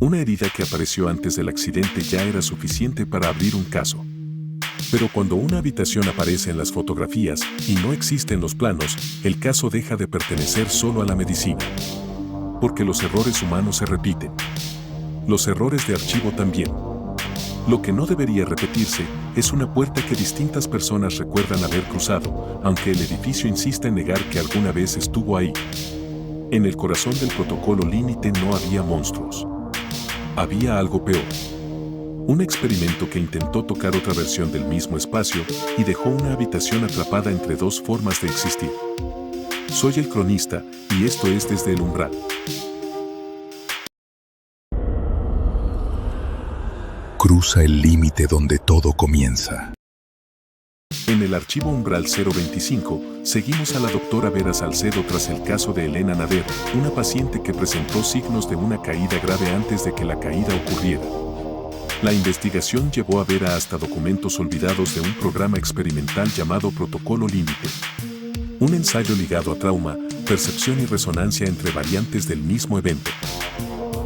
Una herida que apareció antes del accidente ya era suficiente para abrir un caso. Pero cuando una habitación aparece en las fotografías y no existe en los planos, el caso deja de pertenecer solo a la medicina. Porque los errores humanos se repiten. Los errores de archivo también. Lo que no debería repetirse es una puerta que distintas personas recuerdan haber cruzado, aunque el edificio insista en negar que alguna vez estuvo ahí. En el corazón del protocolo límite no había monstruos. Había algo peor. Un experimento que intentó tocar otra versión del mismo espacio y dejó una habitación atrapada entre dos formas de existir. Soy el cronista y esto es Desde el Umbral. Cruza el límite donde todo comienza. En el archivo Umbral 025, seguimos a la doctora Vera Salcedo tras el caso de Elena Nader, una paciente que presentó signos de una caída grave antes de que la caída ocurriera. La investigación llevó a Vera hasta documentos olvidados de un programa experimental llamado Protocolo Límite. Un ensayo ligado a trauma, percepción y resonancia entre variantes del mismo evento.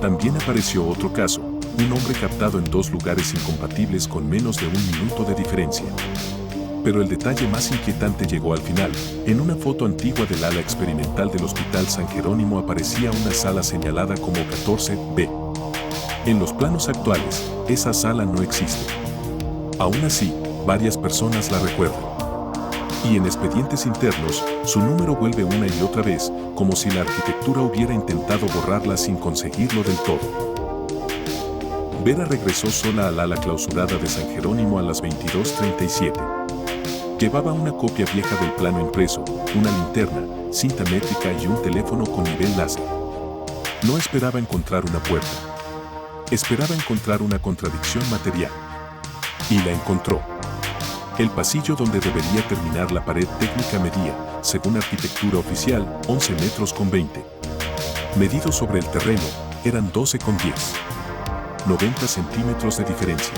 También apareció otro caso, un hombre captado en dos lugares incompatibles con menos de un minuto de diferencia. Pero el detalle más inquietante llegó al final. En una foto antigua del ala experimental del Hospital San Jerónimo aparecía una sala señalada como 14B. En los planos actuales, esa sala no existe. Aún así, varias personas la recuerdan. Y en expedientes internos, su número vuelve una y otra vez, como si la arquitectura hubiera intentado borrarla sin conseguirlo del todo. Vera regresó sola al ala clausurada de San Jerónimo a las 22:37. Llevaba una copia vieja del plano impreso, una linterna, cinta métrica y un teléfono con nivel láser. No esperaba encontrar una puerta. Esperaba encontrar una contradicción material. Y la encontró. El pasillo donde debería terminar la pared técnica medía, según arquitectura oficial, 11 metros con 20. Medido sobre el terreno, eran 12 con 10. 90 centímetros de diferencia.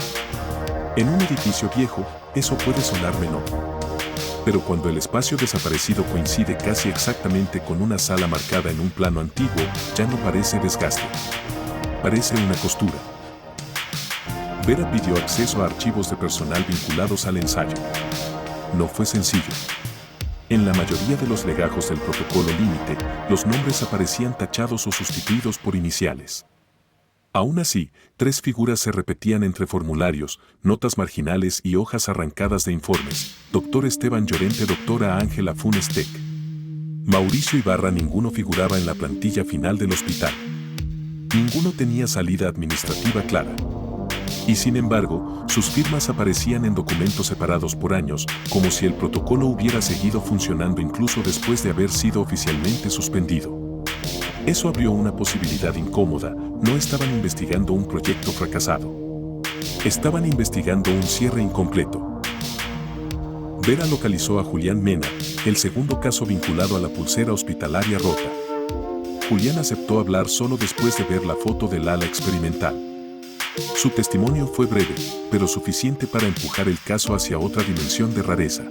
En un edificio viejo, eso puede sonar menor. Pero cuando el espacio desaparecido coincide casi exactamente con una sala marcada en un plano antiguo, ya no parece desgaste. Parece una costura. Vera pidió acceso a archivos de personal vinculados al ensayo. No fue sencillo. En la mayoría de los legajos del protocolo límite, los nombres aparecían tachados o sustituidos por iniciales. Aún así, tres figuras se repetían entre formularios, notas marginales y hojas arrancadas de informes: Dr. Esteban Llorente, Dra. Ángela Funes Tec. Mauricio Ibarra. Ninguno figuraba en la plantilla final del hospital. Ninguno tenía salida administrativa clara. Y sin embargo, sus firmas aparecían en documentos separados por años, como si el protocolo hubiera seguido funcionando incluso después de haber sido oficialmente suspendido. Eso abrió una posibilidad incómoda. No estaban investigando un proyecto fracasado. Estaban investigando un cierre incompleto. Vera localizó a Julián Mena, el segundo caso vinculado a la pulsera hospitalaria rota. Julián aceptó hablar solo después de ver la foto del ala experimental. Su testimonio fue breve, pero suficiente para empujar el caso hacia otra dimensión de rareza.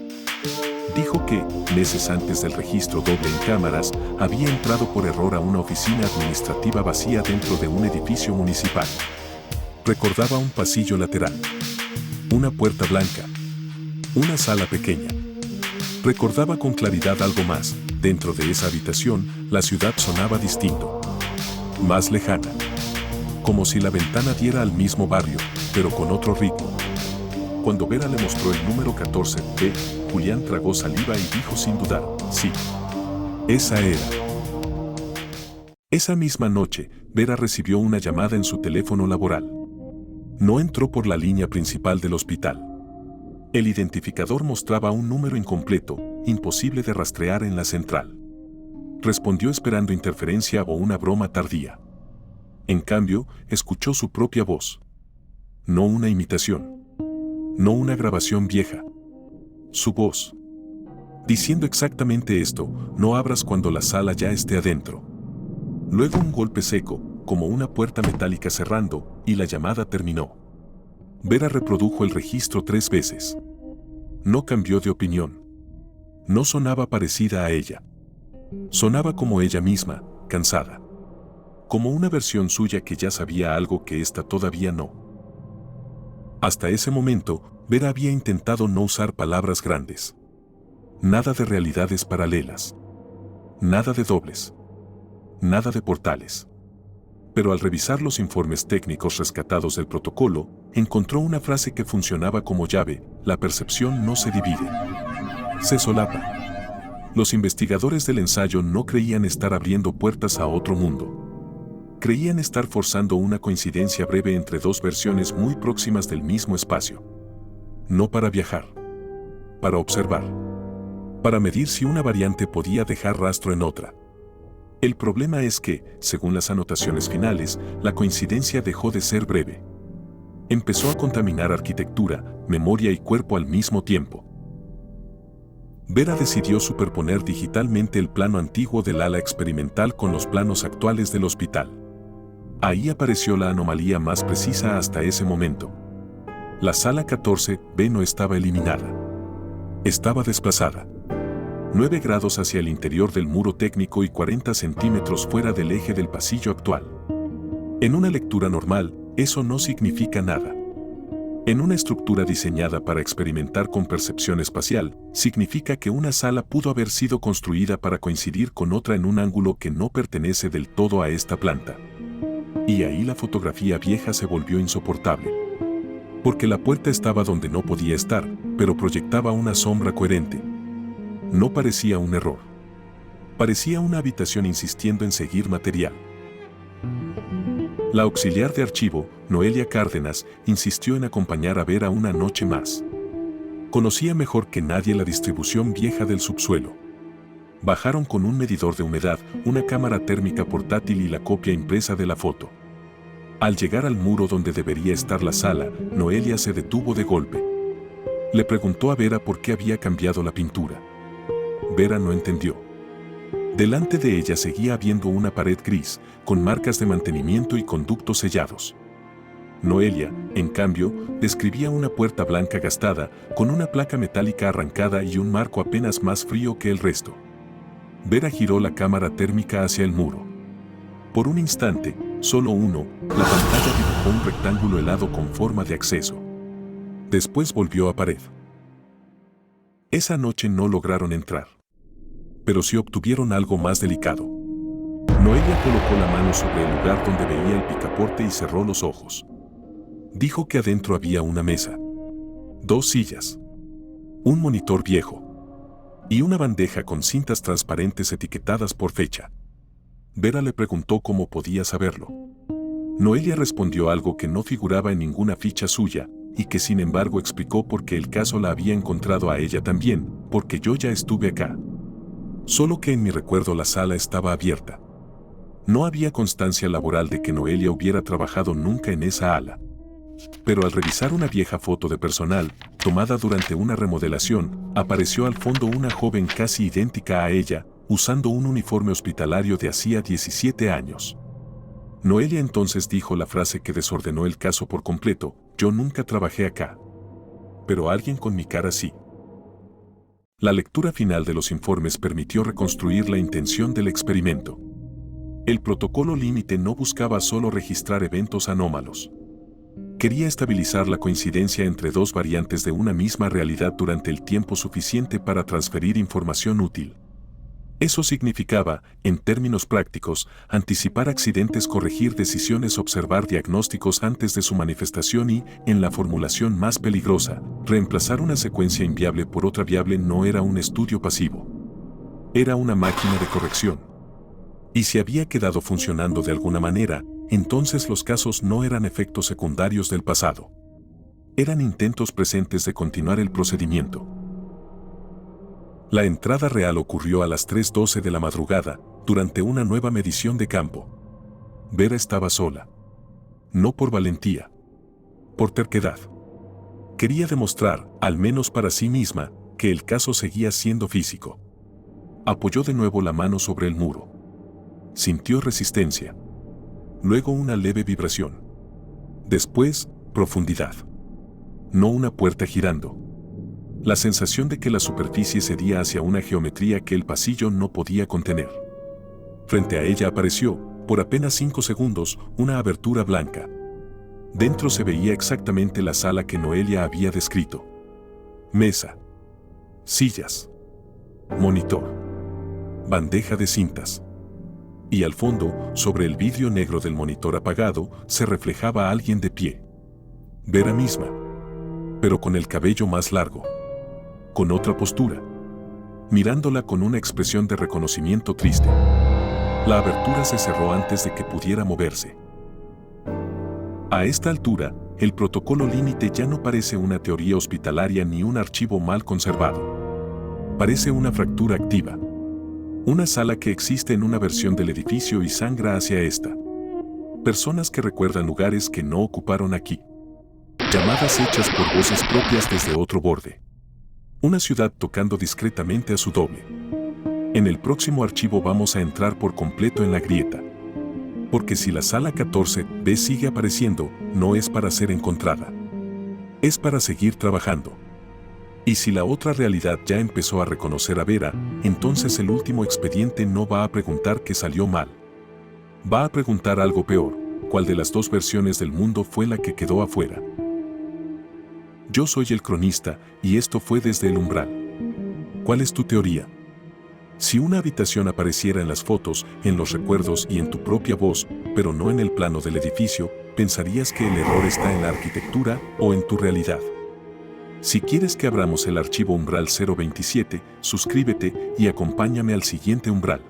Dijo que, meses antes del registro doble en cámaras, había entrado por error a una oficina administrativa vacía dentro de un edificio municipal. Recordaba un pasillo lateral, una puerta blanca, una sala pequeña. Recordaba con claridad algo más. Dentro de esa habitación, la ciudad sonaba distinto, más lejana. Como si la ventana diera al mismo barrio, pero con otro ritmo. Cuando Vera le mostró el número 14B, Julián tragó saliva y dijo sin dudar: sí, esa era. Esa misma noche, Vera recibió una llamada en su teléfono laboral. No entró por la línea principal del hospital. El identificador mostraba un número incompleto, imposible de rastrear en la central. Respondió esperando interferencia o una broma tardía. En cambio, escuchó su propia voz. No una imitación. No una grabación vieja. Su voz. Diciendo exactamente esto: no abras cuando la sala ya esté adentro. Luego un golpe seco, como una puerta metálica cerrando, y la llamada terminó. Vera reprodujo el registro 3 veces. No cambió de opinión. No sonaba parecida a ella. Sonaba como ella misma, cansada. como una versión suya que ya sabía algo que ésta todavía no. Hasta ese momento, Vera había intentado no usar palabras grandes. Nada de realidades paralelas. Nada de dobles. Nada de portales. Pero al revisar los informes técnicos rescatados del protocolo, encontró una frase que funcionaba como llave: la percepción no se divide. Se solapa. Los investigadores del ensayo no creían estar abriendo puertas a otro mundo. Creían estar forzando una coincidencia breve entre dos versiones muy próximas del mismo espacio. No para viajar. Para observar. Para medir si una variante podía dejar rastro en otra. El problema es que, según las anotaciones finales, la coincidencia dejó de ser breve. Empezó a contaminar arquitectura, memoria y cuerpo al mismo tiempo. Vera decidió superponer digitalmente el plano antiguo del ala experimental con los planos actuales del hospital. Ahí apareció la anomalía más precisa hasta ese momento. La sala 14B no estaba eliminada. Estaba desplazada. 9 grados hacia el interior del muro técnico y 40 centímetros fuera del eje del pasillo actual. En una lectura normal, eso no significa nada. En una estructura diseñada para experimentar con percepción espacial, significa que una sala pudo haber sido construida para coincidir con otra en un ángulo que no pertenece del todo a esta planta. Y ahí la fotografía vieja se volvió insoportable. Porque la puerta estaba donde no podía estar, pero proyectaba una sombra coherente. No parecía un error. Parecía una habitación insistiendo en seguir material. La auxiliar de archivo, Noelia Cárdenas, insistió en acompañar a Vera una noche más. Conocía mejor que nadie la distribución vieja del subsuelo. Bajaron con un medidor de humedad, una cámara térmica portátil y la copia impresa de la foto. Al llegar al muro donde debería estar la sala, Noelia se detuvo de golpe. Le preguntó a Vera por qué había cambiado la pintura. Vera no entendió. Delante de ella seguía habiendo una pared gris, con marcas de mantenimiento y conductos sellados. Noelia, en cambio, describía una puerta blanca gastada, con una placa metálica arrancada y un marco apenas más frío que el resto. Vera giró la cámara térmica hacia el muro. Por un instante, solo uno, la pantalla dibujó un rectángulo helado con forma de acceso. Después volvió a pared. Esa noche no lograron entrar. Pero sí obtuvieron algo más delicado. Noelia colocó la mano sobre el lugar donde veía el picaporte y cerró los ojos. Dijo que adentro había una mesa, 2 sillas, un monitor viejo y una bandeja con cintas transparentes etiquetadas por fecha. Vera le preguntó cómo podía saberlo. Noelia respondió algo que no figuraba en ninguna ficha suya y que sin embargo explicó por qué el caso la había encontrado a ella también, porque yo ya estuve acá. Solo que en mi recuerdo la sala estaba abierta. No había constancia laboral de que Noelia hubiera trabajado nunca en esa ala. Pero al revisar una vieja foto de personal, tomada durante una remodelación, apareció al fondo una joven casi idéntica a ella, usando un uniforme hospitalario de hacía 17 años. Noelia entonces dijo la frase que desordenó el caso por completo: yo nunca trabajé acá. Pero alguien con mi cara sí. La lectura final de los informes permitió reconstruir la intención del experimento. El protocolo límite no buscaba solo registrar eventos anómalos. Quería estabilizar la coincidencia entre dos variantes de una misma realidad durante el tiempo suficiente para transferir información útil. Eso significaba, en términos prácticos, anticipar accidentes, corregir decisiones, observar diagnósticos antes de su manifestación y, en la formulación más peligrosa, reemplazar una secuencia inviable por otra viable. No era un estudio pasivo. Era una máquina de corrección. Y si había quedado funcionando de alguna manera, entonces los casos no eran efectos secundarios del pasado. Eran intentos presentes de continuar el procedimiento. La entrada real ocurrió a las 3:12 de la madrugada, durante una nueva medición de campo. Vera estaba sola. No por valentía. Por terquedad. Quería demostrar, al menos para sí misma, que el caso seguía siendo físico. Apoyó de nuevo la mano sobre el muro. Sintió resistencia. Luego una leve vibración. Después, profundidad. No una puerta girando. La sensación de que la superficie cedía hacia una geometría que el pasillo no podía contener. Frente a ella apareció, Por apenas 5 segundos, una abertura blanca. Dentro se veía exactamente la sala que Noelia había descrito. Mesa, sillas, monitor, bandeja de cintas. Y al fondo, sobre el vidrio negro del monitor apagado, se reflejaba alguien de pie. Vera misma, pero con el cabello más largo, con otra postura, mirándola con una expresión de reconocimiento triste. La abertura se cerró antes de que pudiera moverse. A esta altura, el protocolo límite ya no parece una teoría hospitalaria ni un archivo mal conservado. Parece una fractura activa. Una sala que existe en una versión del edificio y sangra hacia esta. Personas que recuerdan lugares que no ocuparon aquí. Llamadas hechas por voces propias desde otro borde. Una ciudad tocando discretamente a su doble. En el próximo archivo vamos a entrar por completo en la grieta. Porque si la sala 14B sigue apareciendo, no es para ser encontrada. Es para seguir trabajando. Y si la otra realidad ya empezó a reconocer a Vera, entonces el último expediente no va a preguntar qué salió mal. Va a preguntar algo peor, cuál de las dos versiones del mundo fue la que quedó afuera. Yo soy el cronista, y esto fue desde el umbral. ¿Cuál es tu teoría? Si una habitación apareciera en las fotos, en los recuerdos y en tu propia voz, pero no en el plano del edificio, pensarías que el error está en la arquitectura o en tu realidad. Si quieres que abramos el archivo Umbral 027, suscríbete y acompáñame al siguiente umbral.